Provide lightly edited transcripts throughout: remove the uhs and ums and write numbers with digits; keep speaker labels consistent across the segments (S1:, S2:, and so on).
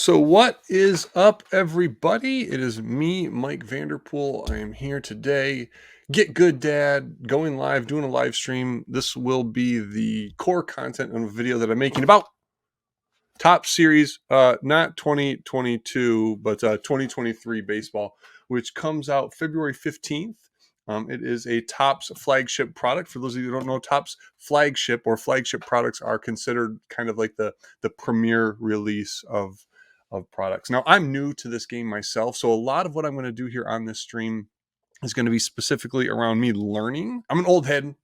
S1: So, what is up, everybody? It is me, Mike Vanderpool. I am here today. Get Good Dad going live, doing a live stream. This will be the core content of a video that I'm making about top series, not 2022, but 2023 baseball, which comes out February 15th. It is a Topps flagship product. For those of you who don't know, Topps flagship products are considered kind of like the premier release of products. Now, I'm new to this game myself, so a lot of what I'm going to do here on this stream is going to be specifically around me learning. I'm an old head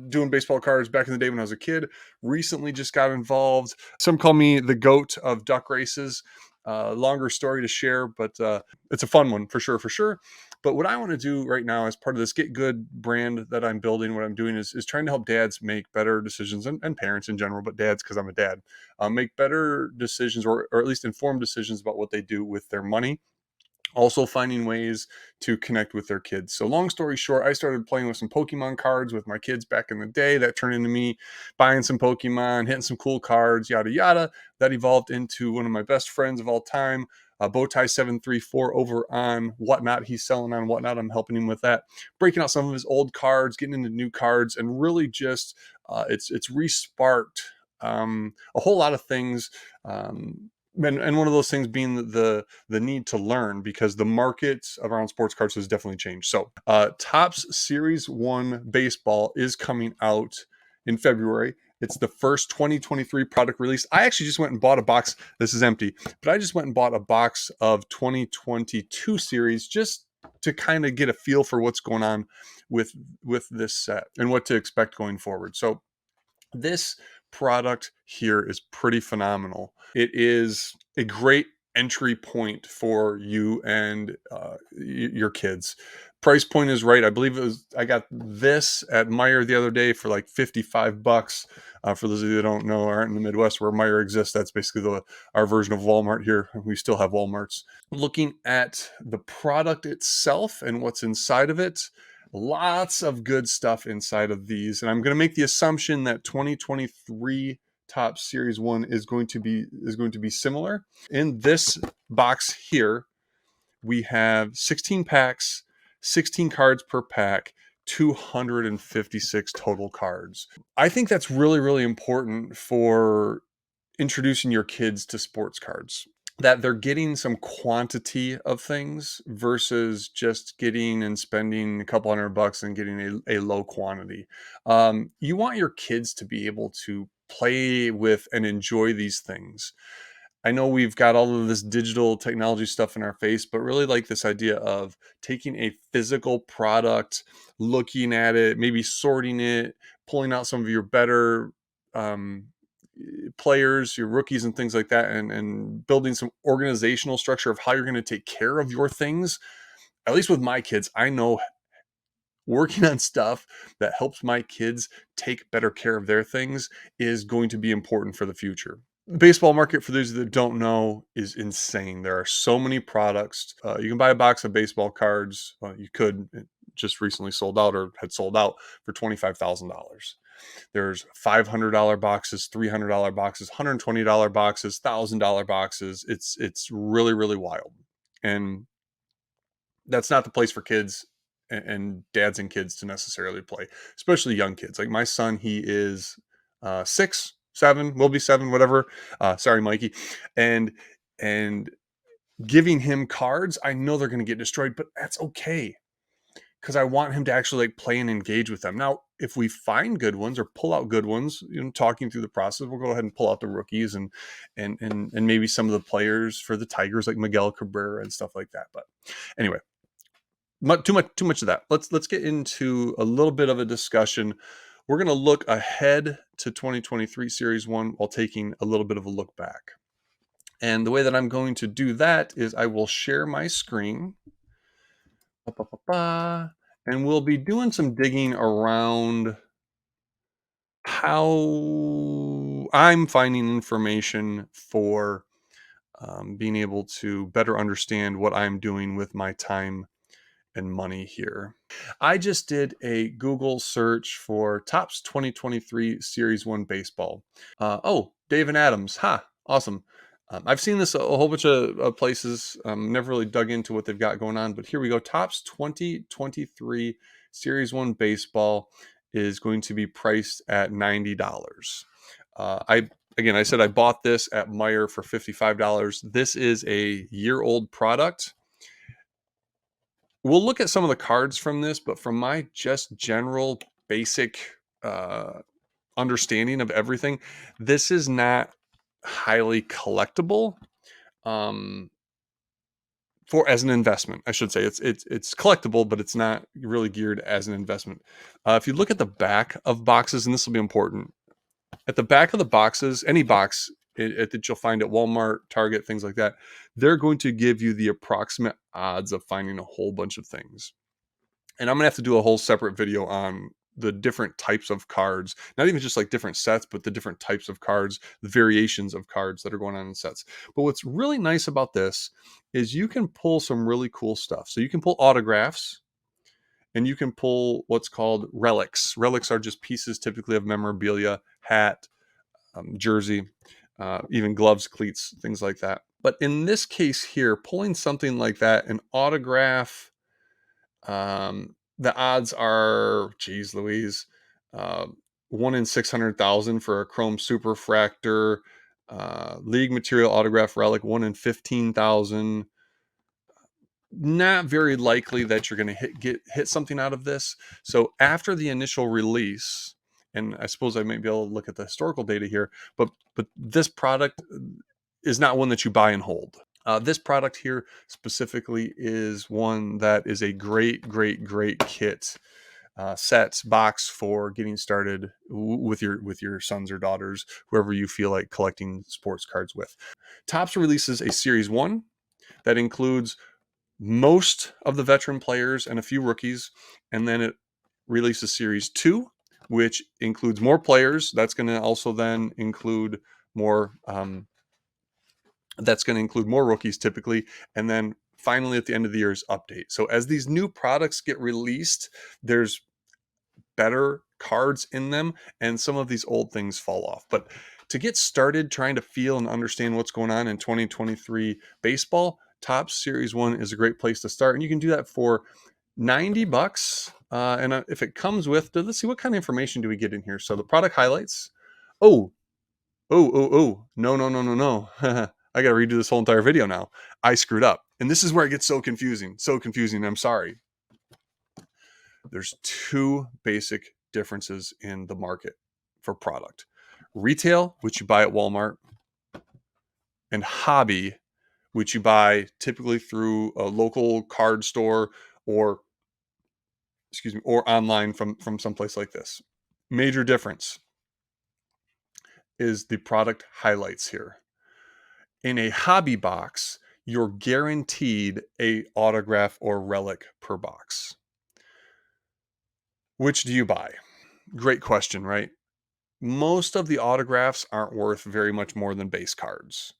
S1: doing baseball cards back in the day when I was a kid. Recently just got involved. Some call me the goat of duck races. Longer story to share, but it's a fun one for sure. But what I want to do right now as part of this Get Good brand that I'm building, what I'm doing is trying to help dads make better decisions and parents in general, but dads, because I'm a dad, make better decisions or at least informed decisions about what they do with their money, also finding ways to connect with their kids. So long story short, I started playing with some Pokemon cards with my kids back in the day. That turned into me buying some Pokemon, hitting some cool cards, yada yada. That evolved into one of my best friends of all time, Bowtie734 over on Whatnot. He's selling on Whatnot. I'm helping him with that, breaking out some of his old cards, getting into new cards, and really just it's re-sparked a whole lot of things. And one of those things being the need to learn, because the market around sports cards has definitely changed. So Topps Series 1 baseball is coming out in February. It's the first 2023 product release. I actually just went and bought a box. This is empty, but I just went and bought a box of 2022 series just to kind of get a feel for what's going on with this set and what to expect going forward. So this product here is pretty phenomenal. It is a great entry point for you and your kids. Price point is right. I believe I got this at Meijer the other day for like $55. For those of you that don't know, aren't in the Midwest where Meijer exists, that's basically our version of Walmart here. We still have Walmarts. Looking at the product itself and what's inside of it, lots of good stuff inside of these. And I'm going to make the assumption that 2023 Topps Series 1 is going to be similar. In this box here, we have 16 packs, 16 cards per pack, 256 total cards. I think that's really important for introducing your kids to sports cards, that they're getting some quantity of things versus just getting and spending a couple $100 and getting a low quantity. You want your kids to be able to play with and enjoy these things. I know we've got all of this digital technology stuff in our face, but really like this idea of taking a physical product, looking at it, maybe sorting it, pulling out some of your better um, players, your rookies and things like that, and building some organizational structure of how you're going to take care of your things. At least with my kids, I know working on stuff that helps my kids take better care of their things is going to be important for the future. The baseball market, for those that don't know, is insane. There are so many products. You can buy a box of baseball cards. You could. It just recently sold out or had sold out for $25,000. There's $500 boxes, $300 boxes, $120 boxes, $1,000 boxes. It's really wild, and that's not the place for kids and dads and kids to necessarily play, especially young kids. Like my son, he is 6, 7, will be 7, whatever. Sorry, Mikey, and giving him cards, I know they're going to get destroyed, but that's okay, because I want him to actually like play and engage with them. Now, if we find good ones or pull out good ones, talking through the process, we'll go ahead and pull out the rookies and maybe some of the players for the Tigers like Miguel Cabrera and stuff like that. But anyway, too much of that. Let's get into a little bit of a discussion. We're going to look ahead to 2023 Series 1 while taking a little bit of a look back. And the way that I'm going to do that is I will share my screen. And we'll be doing some digging around how I'm finding information for being able to better understand what I'm doing with my time and money here. I just did a Google search for Topps 2023 Series 1 baseball. Oh, Dave and Adams. Ha, awesome. I've seen this a whole bunch of places. Never really dug into what they've got going on, but here we go. Topps 2023 Series 1 baseball is going to be priced at $90. I said I bought this at Meyer for $55. This is a year-old product. We'll look at some of the cards from this, but from my just general basic uh, understanding of everything, this is not highly collectible. Um, for as an investment, I should say it's collectible, but it's not really geared as an investment. If you look at the back of boxes, and this will be important, at the back of the boxes, any box that you'll find at Walmart, Target, things like that, they're going to give you the approximate odds of finding a whole bunch of things. And I'm gonna have to do a whole separate video on the different types of cards, not even just like different sets, but the different types of cards, the variations of cards that are going on in sets. But what's really nice about this is you can pull some really cool stuff. So you can pull autographs, and you can pull what's called relics. Relics are just pieces typically of memorabilia, hat, jersey, even gloves, cleats, things like that. But in this case here, pulling something like that, an autograph, the odds are, geez, Louise, uh, 1 in 600,000 for a chrome superfractor, league material autograph relic, 1 in 15,000. Not very likely that you're going to hit something out of this. So after the initial release, and I suppose I might be able to look at the historical data here, but this product is not one that you buy and hold. This product here specifically is one that is a great kit, set box for getting started with your sons or daughters, whoever you feel like collecting sports cards with. Topps releases a Series 1 that includes most of the veteran players and a few rookies, and then it releases Series 2, which includes more players. That's going to also then include more. That's going to include more rookies typically, and then finally at the end of the year's update. So as these new products get released, there's better cards in them, and some of these old things fall off. But to get started trying to feel and understand what's going on in 2023 baseball, Topps Series 1 is a great place to start, and you can do that for $90. And if it comes with, let's see, what kind of information do we get in here? So the product highlights. Oh, oh, no. I got to redo this whole entire video now. I screwed up. And this is where it gets so confusing. So confusing. I'm sorry. There's two basic differences in the market for product: retail, which you buy at Walmart, and hobby, which you buy typically through a local card store, or or online from someplace like this. Major difference is the product highlights here. In a hobby box, you're guaranteed a autograph or relic per box. Which do you buy? Great question, right? Most of the autographs aren't worth very much more than base cards.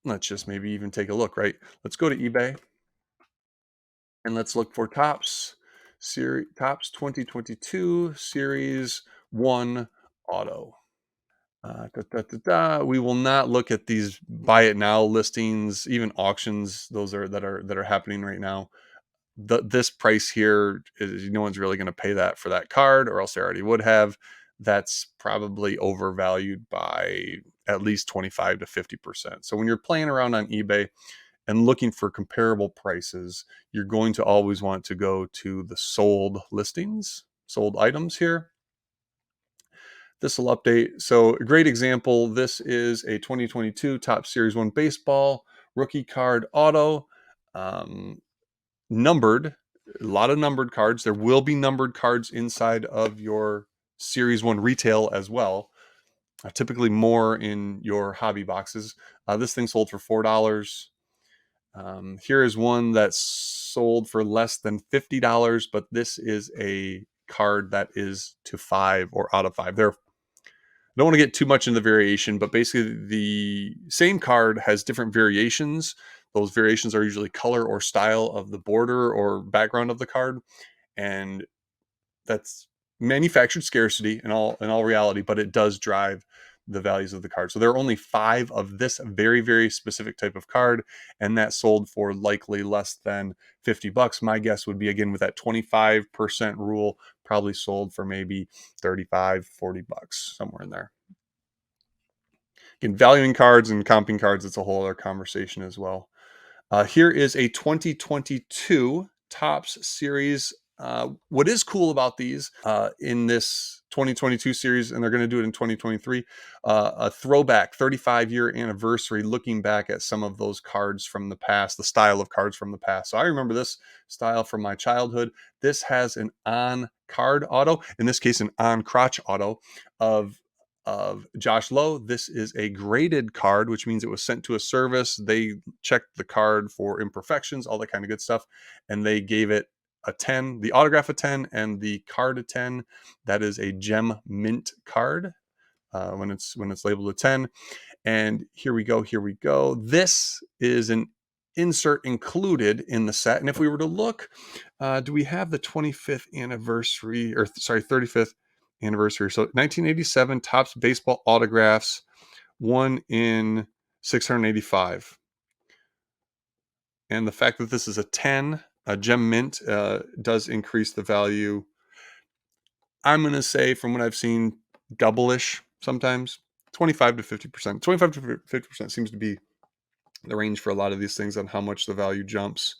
S1: Let's just maybe even take a look, right? Let's go to eBay and let's look for Topps 2022 Series 1 Auto. We will not look at these buy it now listings, even auctions. Those are that are happening right now. This price here is, no one's really going to pay that for that card, or else they already would have. That's probably overvalued by at least 25 to 50%. So when you're playing around on eBay and looking for comparable prices, you're going to always want to go to the sold listings, sold items here. This will update. So a great example, this is a 2022 Topps Series 1 baseball rookie card auto, numbered, a lot of numbered cards. There will be numbered cards inside of your Series 1 retail as well, typically more in your hobby boxes. This thing sold for $4. Here is one that's sold for less than $50, but this is a card that is to 5 or out of 5. There, I don't want to get too much into the variation, but basically the same card has different variations. Those variations are usually color or style of the border or background of the card, and that's manufactured scarcity in all reality, but it does drive the values of the card. So there are only 5 of this very, very specific type of card, and that sold for likely less than $50. My guess would be, again, with that 25% rule, probably sold for maybe 35, $40, somewhere in there. Again, valuing cards and comping cards, it's a whole other conversation as well. Here is a 2022 Topps series. What is cool about these in this 2022 series, and they're going to do it in 2023, a throwback 35-year anniversary, looking back at some of those cards from the past, the style of cards from the past. So I remember this style from my childhood. This has an on card auto, in this case, an on crotch auto of Josh Lowe. This is a graded card, which means it was sent to a service. They checked the card for imperfections, all that kind of good stuff, and they gave it a 10, the autograph a 10, and the card a 10. That is a gem mint card when it's labeled a 10. And here we go. This is an insert included in the set. And if we were to look, do we have the 25th anniversary, or sorry, 35th anniversary? So 1987 Topps baseball autographs, 1 in 685. And the fact that this is a 10, a gem mint, does increase the value. I'm going to say, from what I've seen, double-ish sometimes, 25 to 50%. 25 to 50% seems to be the range for a lot of these things on how much the value jumps.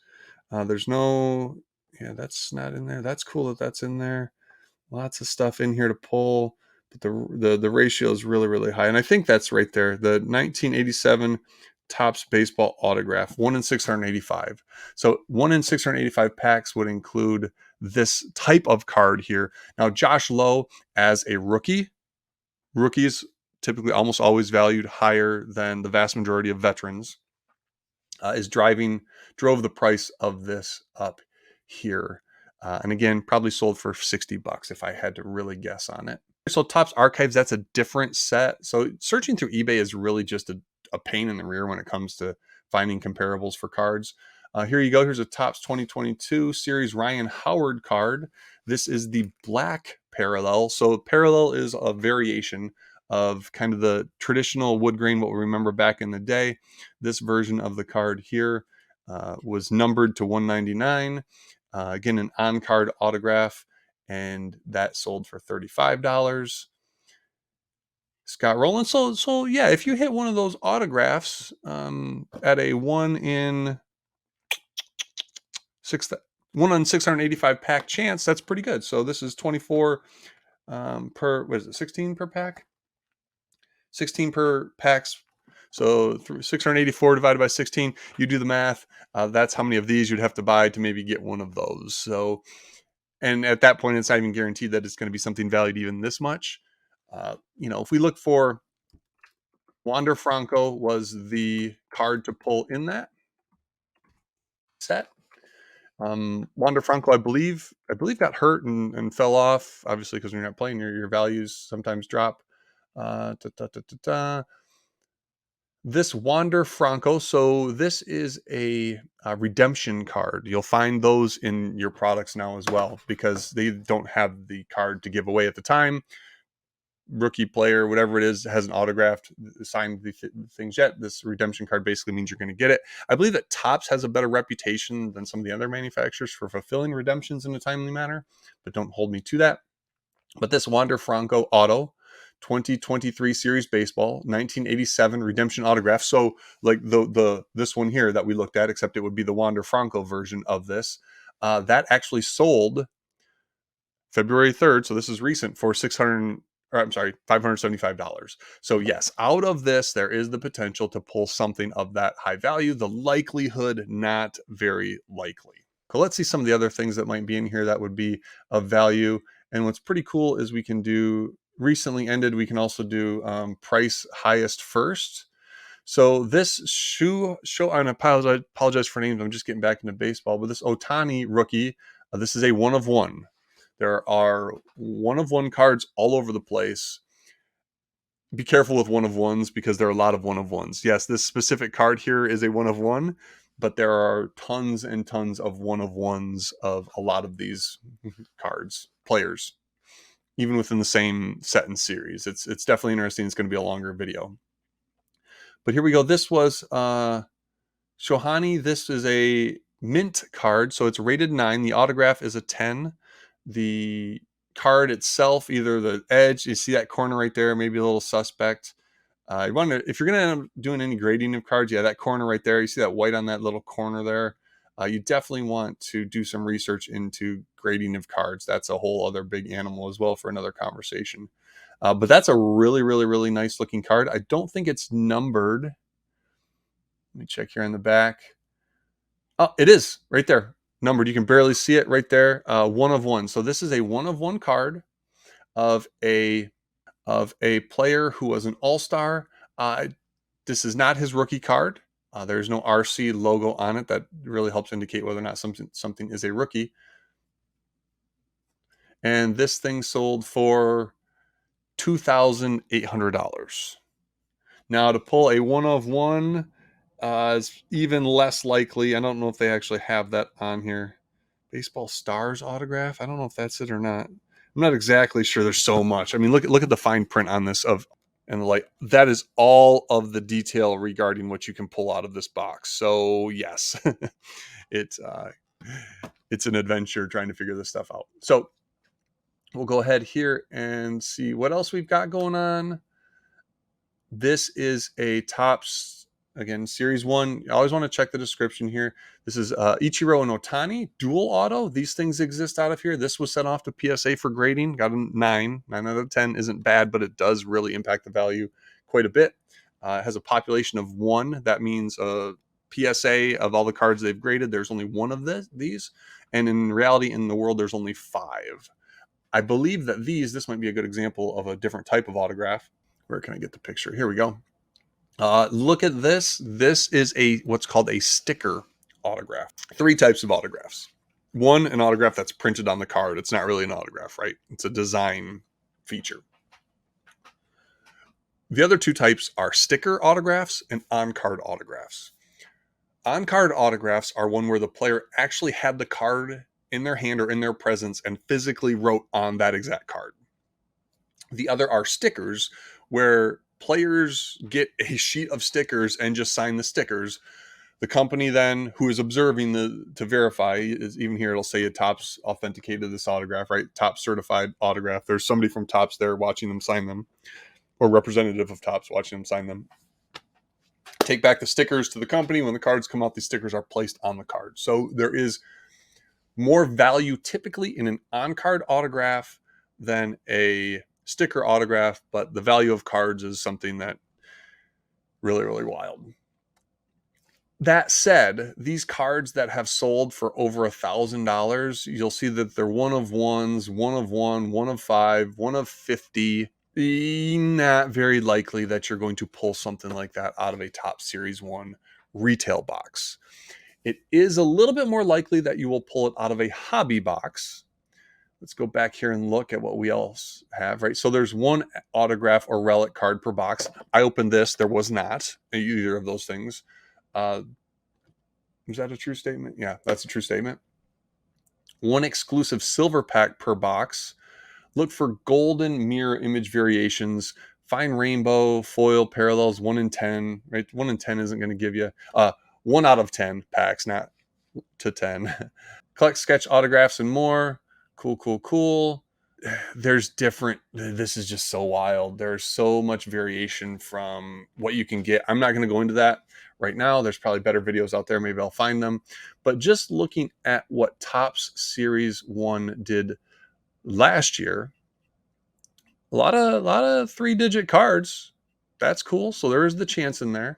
S1: There's no, yeah, that's not in there. That's cool that that's in there. Lots of stuff in here to pull, but the ratio is really, really high. And I think that's right there. The 1987 Topps baseball autograph, 1 in 685. So 1 in 685 packs would include this type of card here. Now, Josh Lowe, as a rookies typically almost always valued higher than the vast majority of veterans, drove the price of this up here. And again, probably sold for $60 if I had to really guess on it. So Topps Archives, that's a different set. So searching through eBay is really just a pain in the rear when it comes to finding comparables for cards. Here you go. Here's a Topps 2022 Series Ryan Howard card. This is the black parallel. So parallel is a variation of kind of the traditional wood grain, what we remember back in the day. This version of the card here was numbered to 199. Again, an on-card autograph, and that sold for $35. Scott Rowland. So yeah, if you hit one of those autographs at a 1 in 685 pack chance, that's pretty good. So this is 24 per, what is it, 16 per pack? 16 per packs. So 684 divided by 16, you do the math. That's how many of these you'd have to buy to maybe get one of those. So, and at that point, it's not even guaranteed that it's going to be something valued even this much. If we look for Wander Franco, was the card to pull in that set. Wander Franco, I believe got hurt and fell off, obviously, because when you're not playing, your values sometimes drop. This Wander Franco, so this is a redemption card. You'll find those in your products now as well, because they don't have the card to give away at the time. Rookie player, whatever it is, hasn't autographed, signed the things yet. This redemption card basically means you're going to get it. I believe that Topps has a better reputation than some of the other manufacturers for fulfilling redemptions in a timely manner, but don't hold me to that. But this Wander Franco auto, 2023 Series Baseball, 1987 redemption autograph. So like this one here that we looked at, except it would be the Wander Franco version of this. That actually sold February 3rd, so this is recent, for $575. So yes, out of this, there is the potential to pull something of that high value. The likelihood, not very likely. So let's see some of the other things that might be in here that would be of value. And what's pretty cool is we can do recently ended. We can also do price highest first. So this show, and I apologize for names. I'm just getting back into baseball. But this Ohtani rookie, this is a 1 of 1. There are 1 of 1 cards all over the place. Be careful with 1 of 1s, because there are a lot of 1 of 1s. Yes, this specific card here is a 1 of 1, but there are tons and tons of 1 of 1s of a lot of these cards, players. even within the same set and series. It's definitely interesting. It's going to be a longer video. But here we go. This was Shohani. This is a mint card, so it's rated 9. The autograph is a 10. The card itself, either the edge, you see that corner right there, maybe a little suspect. You want to, if you're going to end up doing any grading of cards, yeah, that corner right there, you see that white on that little corner there. You definitely want to do some research into grading of cards. That's a whole other big animal as well for another conversation. But that's a really, really, really nice looking card. I don't think it's numbered. Let me check here on the back. Oh, it is right there, numbered. You can barely see it right there. 1 of 1. So this is a 1 of 1 card of a player who was an all-star. This is not his rookie card. There's no RC logo on it. That really helps indicate whether or not something is a rookie. And this thing sold for $2,800. Now to pull a 1 of 1 is even less likely. I don't know if they actually have that on here. Baseball Stars autograph. I don't know if that's it or not. I'm not exactly sure. There's so much. I mean, look at the fine print on this and like that is all of the detail regarding what you can pull out of this box. So yes, it's it's an adventure trying to figure this stuff out. So we'll go ahead here and see what else we've got going on. This is a Topps, again, Series 1. You always want to check the description here. This is Ichiro and Otani, dual auto. These things exist out of here. This was sent off to PSA for grading. Got a 9. 9 out of 10 isn't bad, but it does really impact the value quite a bit. It has a population of 1. That means PSA of all the cards they've graded, there's only 1 of these. And in reality, in the world, there's only 5. I believe that this might be a good example of a different type of autograph. Where can I get the picture? Here we go. Look at this. This is what's called a sticker autograph. 3 types of autographs. 1, an autograph that's printed on the card. It's not really an autograph, right? It's a design feature. The other 2 types are sticker autographs and on-card autographs. On-card autographs are one where the player actually had the card in their hand or in their presence and physically wrote on that exact card. The other are stickers, where players get a sheet of stickers and just sign the stickers. The company then, who is observing to verify, is even here, it'll say a Topps authenticated this autograph, right? Topps certified autograph. There's somebody from Topps there watching them sign them, or representative of Topps watching them sign them. Take back the stickers to the company. When the cards come out, these stickers are placed on the card. So there is more value typically in an on-card autograph than a sticker autograph, but the value of cards is something that really, really wild. That said, these cards that have sold for over $1,000, you'll see that they're 1 of 1s, 1 of 1, 1 of 5, 1 of 50. Not very likely that you're going to pull something like that out of a Topps Series 1 retail box. It is a little bit more likely that you will pull it out of a hobby box. Let's go back here and look at what we else have, right? So there's 1 autograph or relic card per box. I opened this. There was not either of those things. Is that a true statement? Yeah, that's a true statement. 1 exclusive silver pack per box. Look for golden mirror image variations, fine rainbow, foil, parallels, 1 in 10, right? 1 in 10 isn't going to give you 1 out of 10 packs, not to 10. Collect sketch autographs and more. Cool. There's this is just so wild. There's so much variation from what you can get. I'm not going to go into that right now. There's probably better videos out there. Maybe I'll find them. But just looking at what Topps Series 1 did last year, a lot of 3-digit cards. That's cool. So there is the chance in there.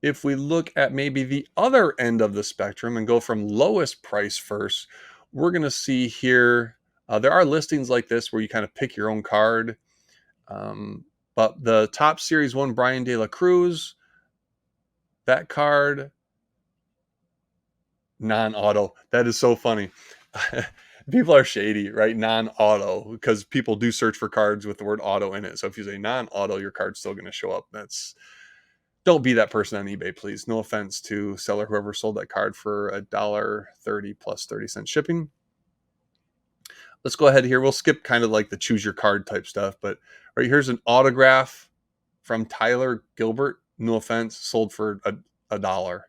S1: If we look at maybe the other end of the spectrum and go from lowest price first, we're going to see here, there are listings like this where you kind of pick your own card. But the Topps Series 1 Brian De La Cruz, that card, non-auto. That is so funny. People are shady, right? Non-auto, because people do search for cards with the word auto in it. So if you say non-auto, your card's still going to show up. Don't be that person on eBay, please. No offense to seller, whoever sold that card for $1.30 plus 30 cents shipping. Let's go ahead here. We'll skip kind of like the choose your card type stuff, but right here's an autograph from Tyler Gilbert. No offense, sold for a dollar.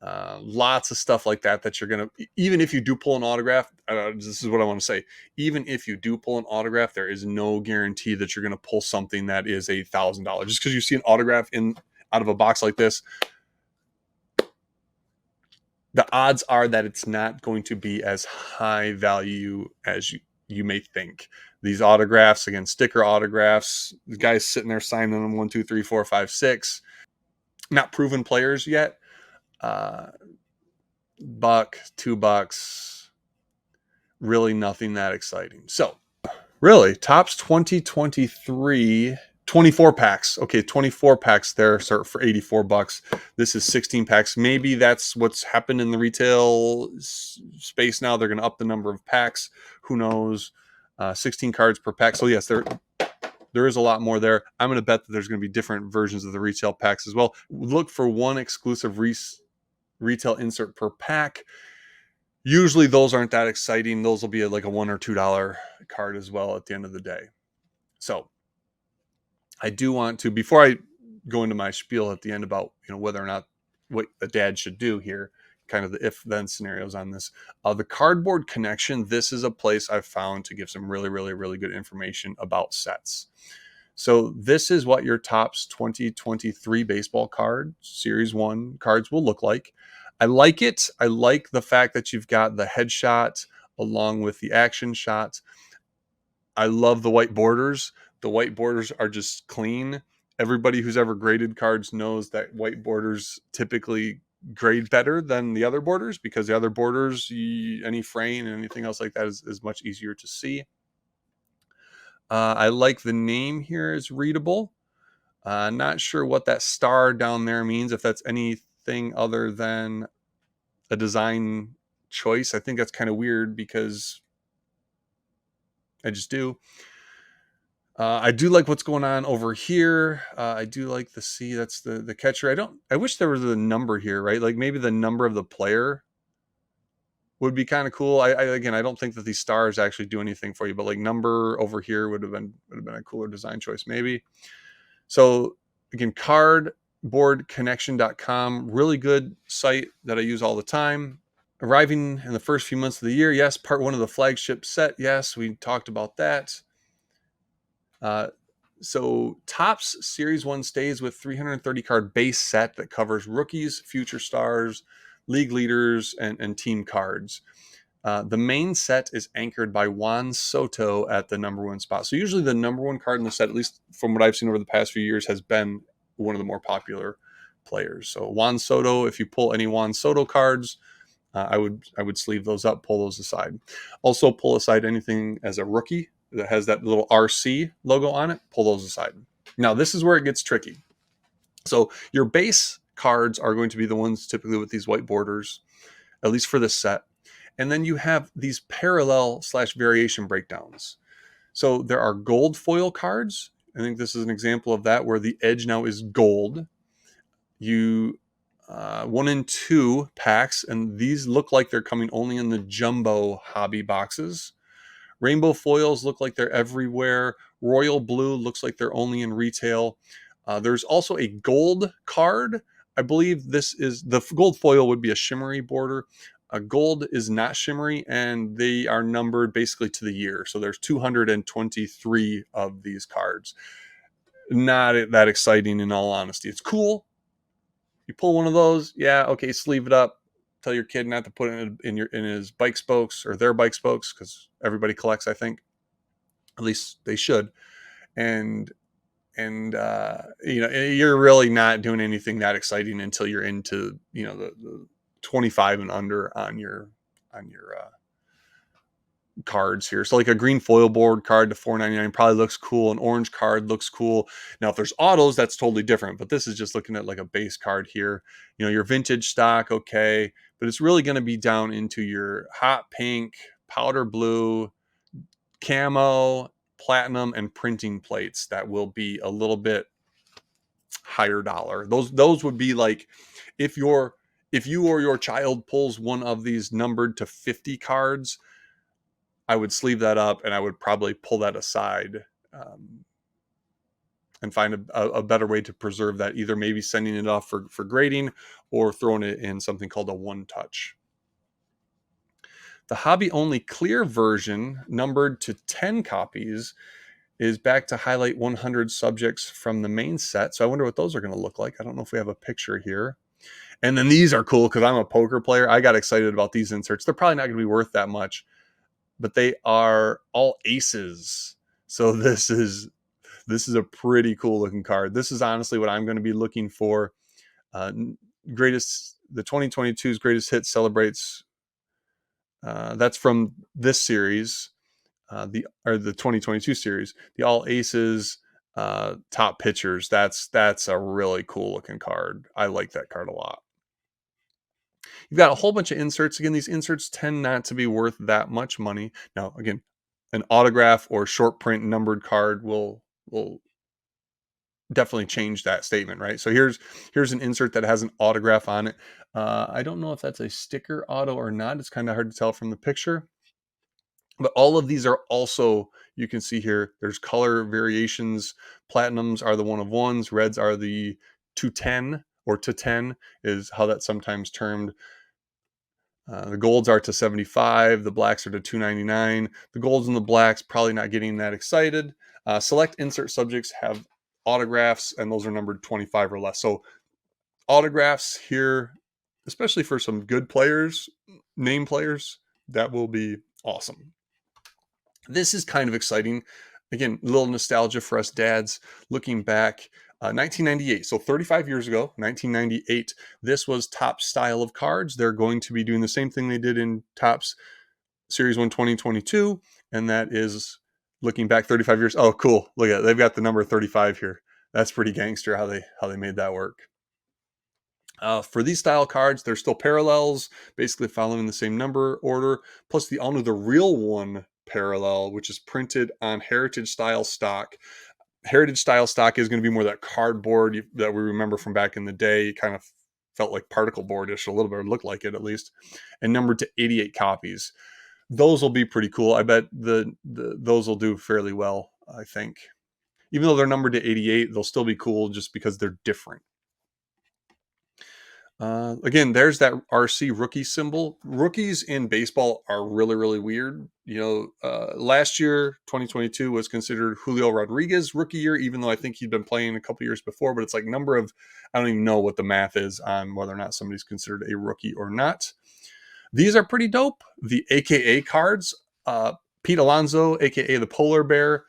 S1: Lots of stuff like that that you're gonna. Even if you do pull an autograph, this is what I want to say. Even if you do pull an autograph, there is no guarantee that you're gonna pull something that is $1,000. Just because you see an autograph in out of a box like this, the odds are that it's not going to be as high value as you may think. These autographs, again, sticker autographs, the guys sitting there signing them 1, 2, 3, 4, 5, 6. Not proven players yet. Buck, $2, really nothing that exciting. So, really, Topps 2023 24 packs. Okay, 24 packs there start for $84. This is 16 packs. Maybe that's what's happened in the retail space now. They're going to up the number of packs. Who knows? 16 cards per pack. So yes, there is a lot more there. I'm going to bet that there's going to be different versions of the retail packs as well. Look for one exclusive retail insert per pack. Usually those aren't that exciting. Those will be like a $1 or $2 card as well at the end of the day. So I do want to, before I go into my spiel at the end about whether or not what a dad should do here, kind of the if then scenarios on this, the Cardboard Connection. This is a place I've found to give some really, really, really good information about sets. So this is what your Topps 2023 baseball card series 1 cards will look like. I like it. I like the fact that you've got the headshot along with the action shot. I love the white borders. The white borders are just clean. Everybody who's ever graded cards knows that white borders typically grade better than the other borders, because the other borders, any fraying and anything else like that is much easier to see. I like the name here is readable. Not sure what that star down there means, if that's anything other than a design choice. I think that's kind of weird because I just do. I do like what's going on over here. I do like the C. That's the catcher. I wish there was a number here, right? Like maybe the number of the player would be kind of cool. Again, I don't think that these stars actually do anything for you, but like number over here would have been a cooler design choice, maybe. So again, cardboardconnection.com, really good site that I use all the time. Arriving in the first few months of the year. Yes, part 1 of the flagship set. Yes, we talked about that. So Topps Series 1 stays with 330 card base set that covers rookies, future stars, league leaders, and team cards. The main set is anchored by Juan Soto at the number 1 spot. So usually the number 1 card in the set, at least from what I've seen over the past few years, has been one of the more popular players. So Juan Soto, if you pull any Juan Soto cards, I would sleeve those up, pull those aside. Also pull aside anything as a rookie that has that little RC logo on it, pull those aside. Now, this is where it gets tricky. So your base cards are going to be the ones typically with these white borders, at least for this set. And then you have these parallel/variation breakdowns. So there are gold foil cards. I think this is an example of that, where the edge now is gold. You 1 and 2 packs, and these look like they're coming only in the jumbo hobby boxes. Rainbow foils look like they're everywhere. Royal blue looks like they're only in retail. There's also a gold card. I believe this is the gold foil would be a shimmery border. Gold is not shimmery, and they are numbered basically to the year. So there's 223 of these cards. Not that exciting, in all honesty. It's cool. You pull one of those, yeah, okay, sleeve it up. Tell your kid not to put it in his bike spokes or their bike spokes, because everybody collects, I think. At least they should. And you're really not doing anything that exciting until you're into the 25 and under on your cards here. So like a green foil board card to $4.99 probably looks cool. An orange card looks cool. Now, if there's autos, that's totally different. But this is just looking at like a base card here. Your vintage stock, okay. But it's really going to be down into your hot pink, powder blue, camo, platinum, and printing plates that will be a little bit higher dollar. Those would be like if you or your child pulls one of these numbered to 50 cards, I would sleeve that up and I would probably pull that aside, um, and find a better way to preserve that, either maybe sending it off for grading or throwing it in something called a one touch. The hobby only clear version, numbered to 10 copies, is back to highlight 100 subjects from the main set. So I wonder what those are going to look like. I don't know if we have a picture here. And then these are cool because I'm a poker player. I got excited about these inserts. They're probably not going to be worth that much, but they are all aces. So this is a pretty cool looking card. This is honestly what I'm going to be looking for. Uh, the 2022's greatest hit celebrates. That's from this series, the 2022 series, the all aces, top pitchers. That's a really cool looking card. I like that card a lot. You've got a whole bunch of inserts. Again, these inserts tend not to be worth that much money. Now, again, an autograph or short print numbered card will definitely change that statement, right? So here's an insert that has an autograph on it. I don't know if that's a sticker auto or not. It's kind of hard to tell from the picture. But all of these are also, you can see here, there's color variations. Platinums are the one of ones. Reds are the 210 or to 10 is how that's sometimes termed. The golds are to 75. The blacks are to 299. The golds and the blacks probably not getting that excited. Select insert subjects have autographs, and those are numbered 25 or less. So autographs here, especially for some good players, name players, that will be awesome. This is kind of exciting. Again, a little nostalgia for us dads looking back. 1998, so 35 years ago, 1998, this was Topps style of cards. They're going to be doing the same thing they did in Topps Series 1 2022, and that is looking back 35 years. Oh, cool. Look at it. They've got the number 35 here. That's pretty gangster how they made that work. For these style cards, there's still parallels, basically following the same number order, plus the only the real one parallel, which is printed on heritage style stock. Heritage style stock is going to be more that cardboard that we remember from back in the day. It kind of felt like particle boardish a little bit, or looked like it at least, and numbered to 88 copies. Those will be pretty cool. I bet those will do fairly well, I think. Even though they're numbered to 88, they'll still be cool just because they're different. Again, there's that RC rookie symbol. Rookies in baseball are really, really weird. Last year, 2022, was considered Julio Rodriguez rookie year, even though I think he'd been playing a couple years before. But it's like I don't even know what the math is on whether or not somebody's considered a rookie or not. These are pretty dope. The AKA cards, Pete Alonso, AKA the Polar Bear.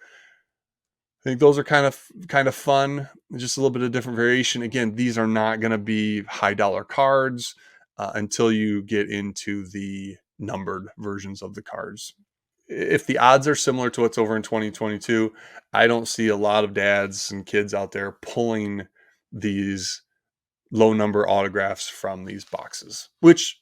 S1: I think those are kind of fun. Just a little bit of different variation. Again, these are not going to be high dollar cards until you get into the numbered versions of the cards. If the odds are similar to what's over in 2022, I don't see a lot of dads and kids out there pulling these low number autographs from these boxes, which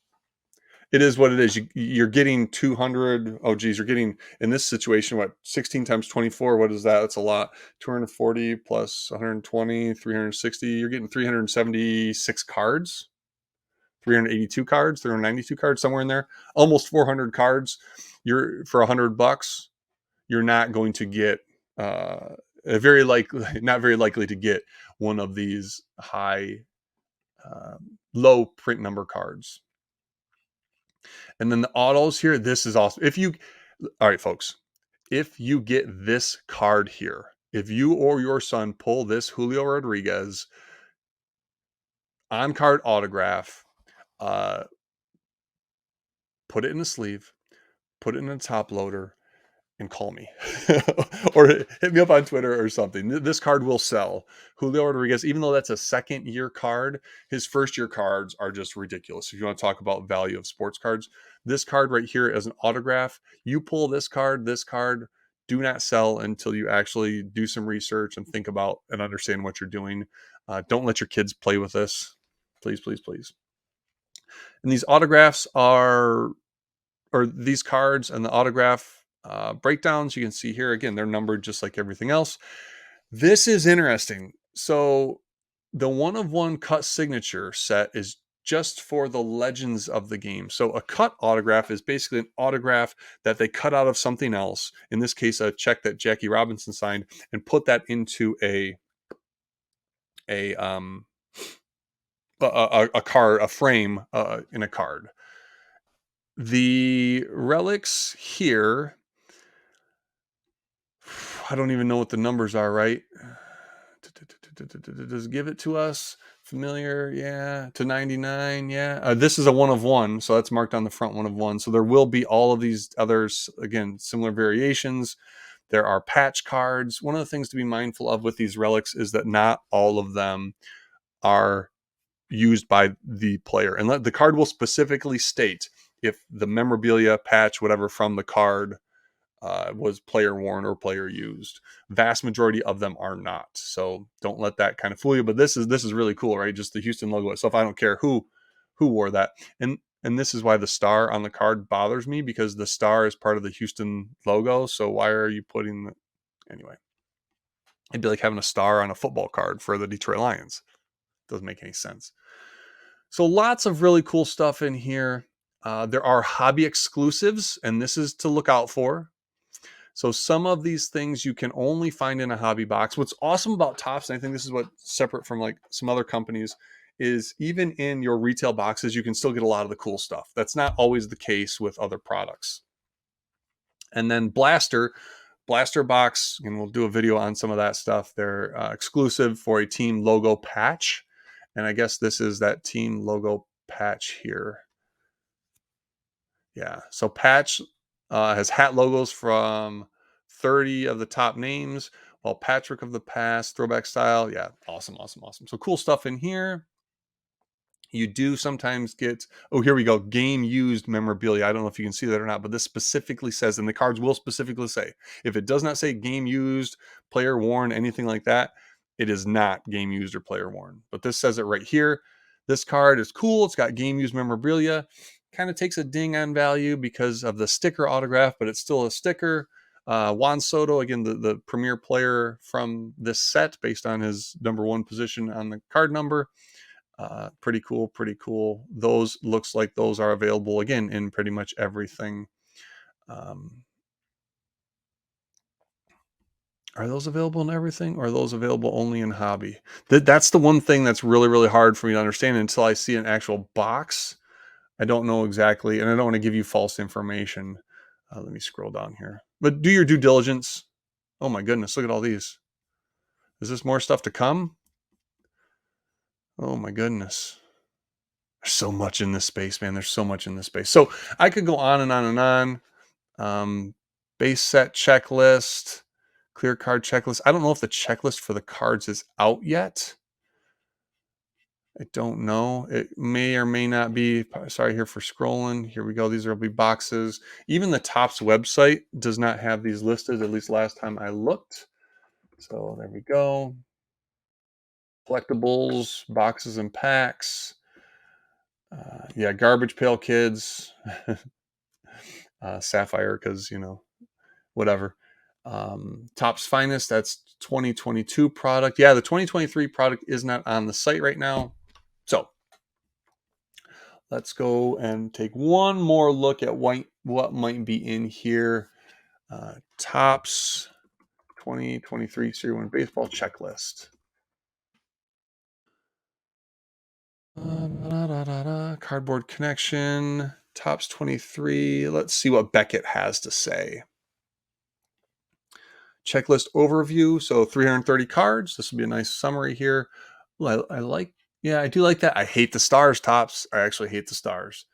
S1: it is what it is. You're getting 200. Oh, geez, you're getting in this situation, what, 16 times 24? What is that? That's a lot. 240 plus 120, 360. You're getting 376 cards, 382 cards, 392 cards, somewhere in there. Almost 400 cards. You're for $100. You're not going to get not very likely to get one of these low print number cards. And then the autos here, this is awesome. All right, folks, if you get this card here, if you or your son pull this Julio Rodriguez on card autograph, uh, put it in a sleeve, put it in a top loader, and call me or hit me up on Twitter or something. This card will sell. Julio Rodriguez, even though that's a second year card, his first year cards are just ridiculous. If you want to talk about value of sports cards, this card right here as an autograph, you pull this card do not sell until you actually do some research and think about and understand what you're doing. Don't let your kids play with this. Please, please, please. And these autographs or these cards and the autograph breakdowns, you can see here, again, they're numbered just like everything else. This is interesting. So the one of one cut signature set is just for the legends of the game. So a cut autograph is basically an autograph that they cut out of something else. In this case, a check that Jackie Robinson signed, and put that into a um a card, a frame in a card. The relics here, I don't even know what the numbers are, right? Does it give it to us? Familiar, yeah. To 99, yeah. This is a one of one, so that's marked on the front, one of one. So there will be all of these others, again, similar variations. There are patch cards. One of the things to be mindful of with these relics is that not all of them are used by the player. And the card will specifically state if the memorabilia, patch, whatever from the card was player worn or player used. Vast majority of them are not. So don't let that kind of fool you. But this is really cool, right? Just the Houston logo itself. I don't care who wore that. And this is why the star on the card bothers me, because the star is part of the Houston logo. So why are you putting anyway? It'd be like having a star on a football card for the Detroit Lions. Doesn't make any sense. So lots of really cool stuff in here. There are hobby exclusives, and this is to look out for. So some of these things you can only find in a hobby box. What's awesome about Topps, and I think this is what's separate from like some other companies, is even in your retail boxes, you can still get a lot of the cool stuff. That's not always the case with other products. And then Blaster box, and we'll do a video on some of that stuff. They're exclusive for a team logo patch. And I guess this is that team logo patch here. Yeah. So patch has hat logos from 30 of the top names, while Patrick of the past, throwback style. Yeah. Awesome. Awesome. Awesome. So cool stuff in here. You do sometimes get, oh, here we go, game used memorabilia. I don't know if you can see that or not, but this specifically says, and the cards will specifically say, if it does not say game used, player worn, anything like that, it is not game used or player worn. But this says it right here. This card is cool. It's got game used memorabilia. Kind of takes a ding on value because of the sticker autograph, but it's still a sticker. Juan Soto, again, the premier player from this set based on his number one position on the card number. Pretty cool, pretty cool. Those looks like those are available again in pretty much everything. Are those available in everything, or are those available only in hobby? That's the one thing that's really, really hard for me to understand until I see an actual box. I don't know exactly, and I don't want to give you false information. Let me scroll down here. But do your due diligence. Oh my goodness, look at all these. Is this more stuff to come? Oh my goodness. There's so much in this space, man. There's so much in this space. So I could go on and on and on. Base set checklist, clear card checklist. I don't know if the checklist for the cards is out yet. I don't know. It may or may not be. Sorry here for scrolling. Here we go. These will be boxes. Even the Topps website does not have these listed, at least last time I looked. So there we go. Collectibles, boxes and packs. Yeah, Garbage Pail Kids. Sapphire, because, whatever. Topps Finest, that's 2022 product. Yeah, the 2023 product is not on the site right now. So let's go and take one more look at what might be in here. Topps 2023 Series 1 baseball checklist. Cardboard Connection, Topps 23. Let's see what Beckett has to say. Checklist overview. So 330 cards. This will be a nice summary here. Well, I do like that. I hate the stars, Topps. I actually hate the stars.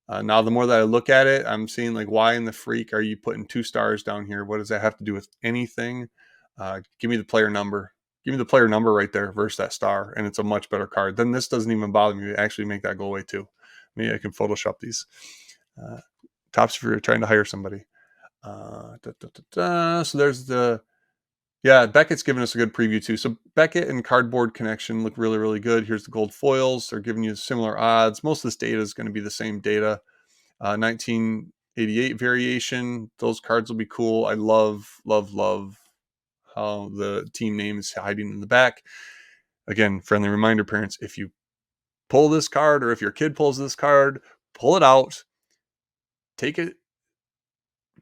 S1: Now, the more that I look at it, I'm seeing like, why in the freak are you putting 2 stars down here? What does that have to do with anything? Give me the player number. Give me the player number right there versus that star, and it's a much better card. Then this doesn't even bother me. Actually make that go away too. Maybe I can Photoshop these. Topps if you're trying to hire somebody. So there's Beckett's giving us a good preview too. So Beckett and Cardboard Connection look really, really good. Here's the gold foils. They're giving you similar odds. Most of this data is going to be the same data. 1988 variation. Those cards will be cool. I love, love, love how the team name is hiding in the back. Again, friendly reminder, parents, if you pull this card, or if your kid pulls this card, pull it out, take it,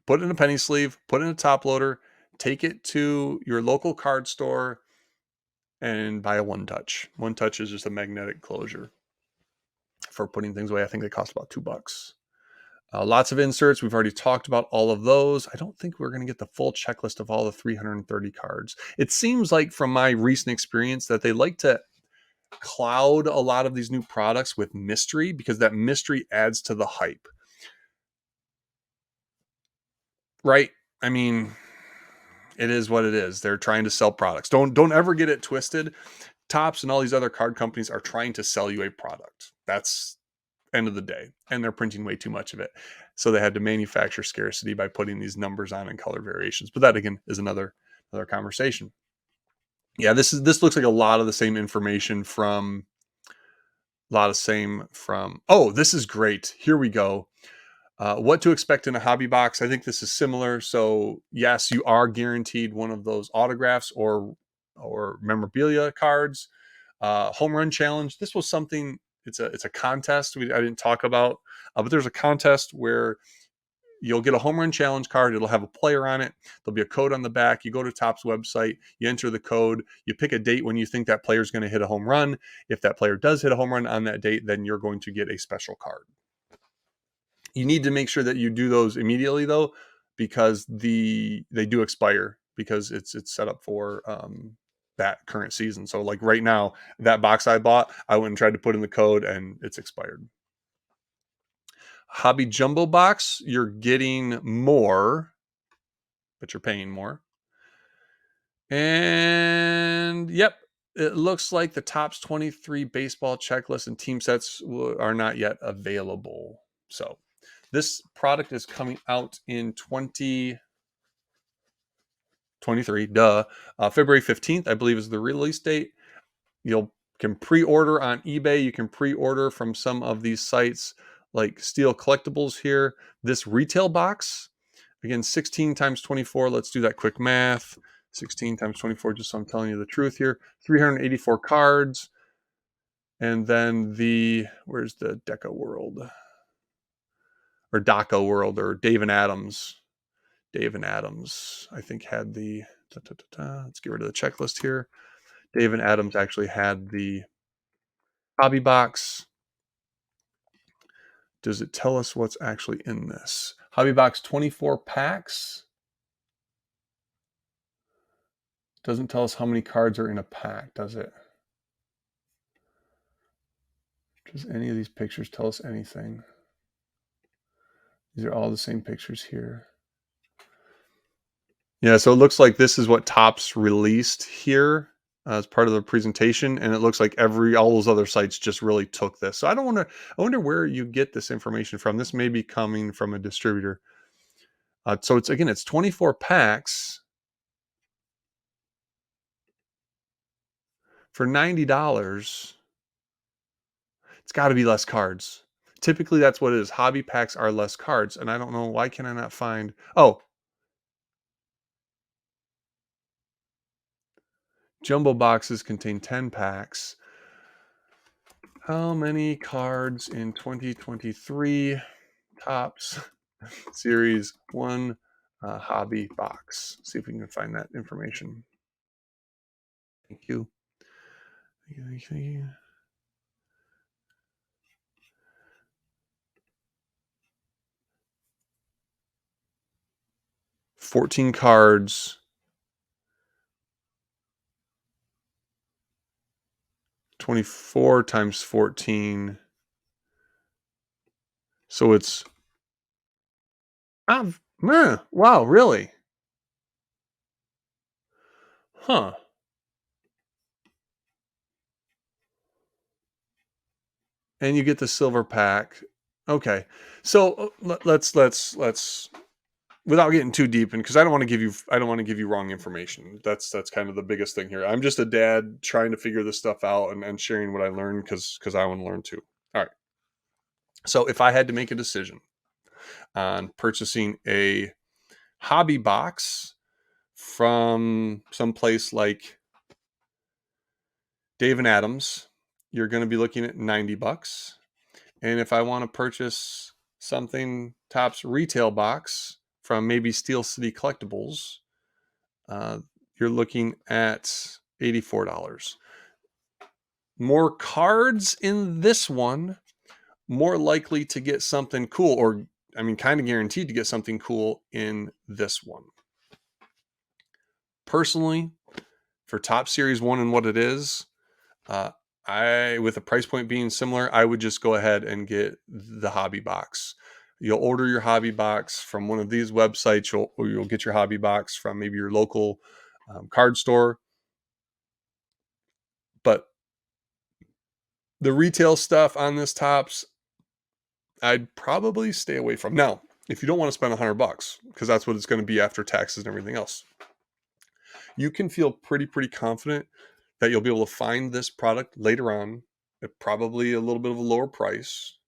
S1: put it in a penny sleeve, put it in a top loader, take it to your local card store and buy a one touch. One touch is just a magnetic closure for putting things away. I think they cost about $2. Lots of inserts. We've already talked about all of those. I don't think we're going to get the full checklist of all the 330 cards. It seems like from my recent experience that they like to cloud a lot of these new products with mystery because that mystery adds to the hype. Right? I mean, it is what it is. They're trying to sell products. Don't ever get it twisted. Topps and all these other card companies are trying to sell you a product. That's end of the day, and they're printing way too much of it, so they had to manufacture scarcity by putting these numbers on and color variations. But that again is another conversation. Yeah, this looks like a lot of the same information from oh, this is great. Here we go. What to expect in a hobby box. I think this is similar. So yes, you are guaranteed one of those autographs or memorabilia cards. Home run challenge. This was something. It's a contest. I didn't talk about, but there's a contest where you'll get a home run challenge card. It'll have a player on it. There'll be a code on the back. You go to Topps website, you enter the code, you pick a date when you think that player is going to hit a home run. If that player does hit a home run on that date, then you're going to get a special card. You need to make sure that you do those immediately though, because they do expire because it's set up for that current season. So like right now, that box I bought, I went and tried to put in the code and it's expired. Hobby jumbo box, you're getting more, but you're paying more. And yep, it looks like the Topps 23 baseball checklist and team sets are not yet available. So this product is coming out in 2023. February 15th, I believe, is the release date. You can pre-order on eBay. You can pre-order from some of these sites like Steel Collectibles here. This retail box, again, 16 times 24. Let's do that quick math. 16 times 24, just so I'm telling you the truth here. 384 cards. And then where's the Deca World? Or Daco World, or Dave and Adams. Dave and Adams, I think, had the... Let's get rid of the checklist here. Dave and Adams actually had the hobby box. Does it tell us what's actually in this? Hobby box 24 packs. Doesn't tell us how many cards are in a pack, does it? Does any of these pictures tell us anything? These are all the same pictures here. Yeah, so it looks like this is what Topps released here as part of the presentation, and it looks like all those other sites just really took this. So I wonder where you get this information from. This may be coming from a distributor. So it's 24 packs for $90. It's got to be less cards. Typically, that's what it is. Hobby packs are less cards, and I don't know why can I not find. Oh, jumbo boxes contain 10 packs. How many cards in 2023 Topps Series 1 hobby box? See if we can find that information. Thank you. 14 cards. 24 times 14. So it's... wow, really? Huh. And you get the silver pack. Okay. So let's without getting too deep, and because I don't want to give you wrong information. That's kind of the biggest thing here. I'm just a dad trying to figure this stuff out and sharing what I learned because I want to learn too. All right. So if I had to make a decision on purchasing a hobby box from some place like Dave and Adams you're going to be looking at $90. And if I want to purchase something Topps retail box from maybe Steel City Collectibles, uh, you're looking at $84. More cards in this one, more likely to get something cool, or I mean, kind of guaranteed to get something cool in this one. Personally, for Topps Series 1 and what it is, with the price point being similar, I would just go ahead and get the hobby box. You'll order your hobby box from one of these websites, or you'll get your hobby box from maybe your local card store. But the retail stuff on this Topps, I'd probably stay away from. Now, if you don't want to spend $100, because that's what it's going to be after taxes and everything else, you can feel pretty confident that you'll be able to find this product later on at probably a little bit of a lower price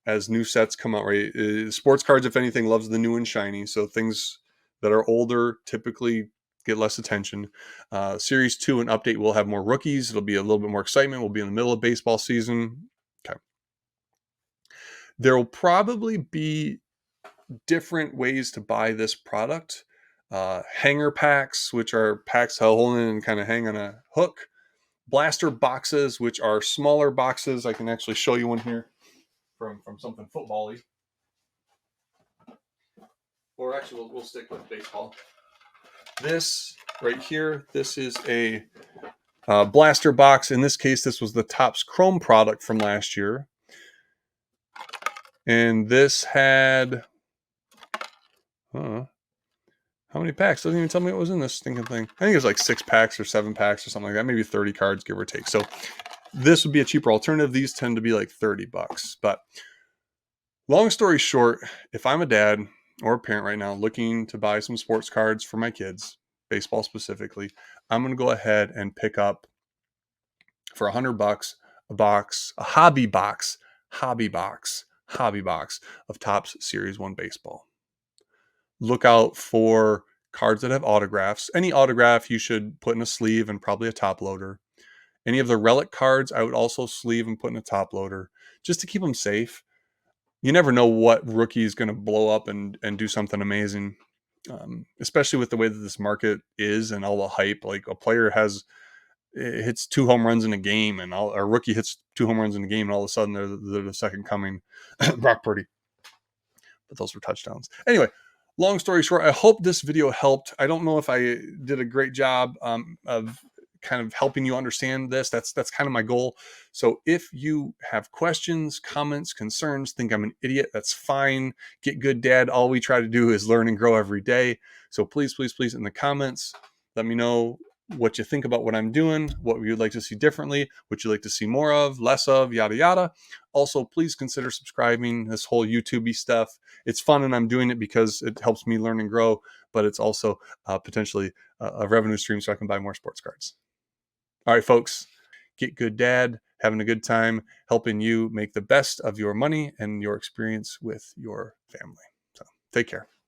S1: as new sets come out, right? Sports cards, if anything, loves the new and shiny. So things that are older typically get less attention. Series 2 and update will have more rookies. It'll be a little bit more excitement. We'll be in the middle of baseball season. Okay. There will probably be different ways to buy this product. Hanger packs, which are packs held in and kind of hang on a hook. Blaster boxes, which are smaller boxes. I can actually show you one here from something football-y. Or actually, we'll stick with baseball. This right here, this is a blaster box. In this case, this was the Topps Chrome product from last year. And this had, how many packs? Doesn't even tell me what was in this stinking thing. I think it was like 6 packs or 7 packs or something like that. Maybe 30 cards, give or take. So this would be a cheaper alternative. These tend to be like $30. But long story short, if I'm a dad or a parent right now looking to buy some sports cards for my kids, baseball specifically, I'm going to go ahead and pick up for $100 a hobby box of Topps Series 1 baseball. Look out for cards that have autographs. Any autograph you should put in a sleeve and probably a top loader. Any of the relic cards, I would also sleeve and put in a top loader just to keep them safe. You never know what rookie is going to blow up and do something amazing, especially with the way that this market is and all the hype. Like a player hits 2 home runs in a game, and a rookie hits 2 home runs in a game, and all of a sudden they're the second coming. Brock Purdy. But those were touchdowns. Anyway, long story short, I hope this video helped. I don't know if I did a great job of kind of helping you understand this. That's kind of my goal. So if you have questions, comments, concerns, think I'm an idiot, that's fine. Get good, Dad. All we try to do is learn and grow every day. So please in the comments, let me know what you think about what I'm doing, what you'd like to see differently, what you'd like to see more of, less of, yada, yada. Also, please consider subscribing. This whole YouTube-y stuff, it's fun, and I'm doing it because it helps me learn and grow, but it's also potentially a revenue stream so I can buy more sports cards. All right, folks, get good, Dad. Having a good time helping you make the best of your money and your experience with your family. So take care.